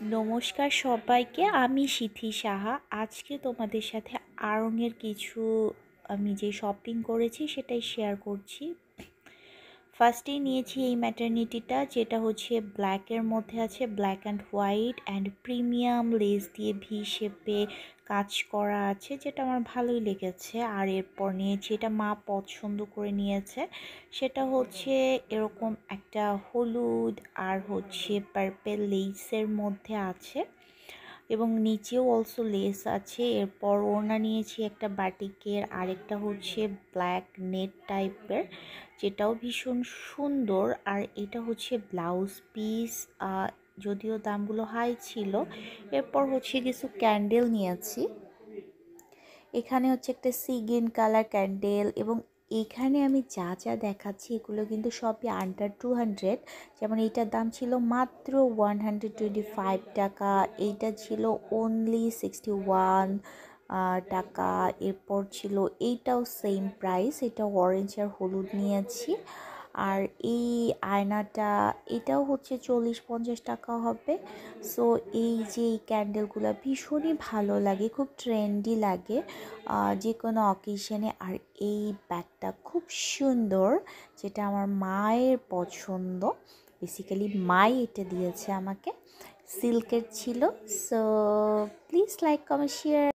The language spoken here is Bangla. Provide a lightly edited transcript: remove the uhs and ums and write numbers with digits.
নমস্কার সবাইকে, আমি সিথি সাহা। আজকে তোমাদের সাথে আড়ংয়ের কিছু আমি যে শপিং করেছি সেটাই শেয়ার করছি। ফার্স্টেই নিয়েছি এই ম্যাটারনিটিটা, যেটা হচ্ছে ব্ল্যাকের মধ্যে আছে, black and white and premium less দিয়ে ভি শেপে কাজ করা আছে, যেটা আমার ভালোই লেগেছে। আর এরপর নিয়েছি, এটা মা পছন্দ করে নিয়েছে, সেটা হচ্ছে এরকম একটা হলুদ আর হচ্ছে পার্পেল লেসের মধ্যে আছে এবং নিচেও অলসো লেস আছে। এরপর ওড়না নিয়েছি একটা বাটিকের, আরেকটা হচ্ছে ব্ল্যাক নেট টাইপের, যেটাও ভীষণ সুন্দর। আর এটা হচ্ছে ব্লাউজ পিস, যদিও দামগুলো হাই ছিল। এরপর হচ্ছে কিছু ক্যান্ডেল নিয়েছি। এখানে হচ্ছে একটা সি গ্রিন কালার ক্যান্ডেল, এবং এখানে আমি যা যা দেখাচ্ছি এগুলো কিন্তু সবই আন্ডার 200। যেমন এইটার দাম ছিল মাত্র 125 টাকা, এইটা ছিল অনলি 61 টাকা। এরপর ছিল এইটাও সেম প্রাইস, এটা অরেঞ্জ আর হলুদ নিয়েছি। আর এই আয়নাটা, এটাও হচ্ছে 40-50 টাকা হবে। সো এই যে এই ক্যান্ডেলগুলো ভীষণই ভালো লাগে, খুব ট্রেন্ডি লাগে যে কোনো অকেশনে। আর এই ব্যাগটা খুব সুন্দর, যেটা আমার মায়ের পছন্দ। বেসিক্যালি মাই এটা দিয়েছে আমাকে, সিল্কের ছিল। So please like, comment, share.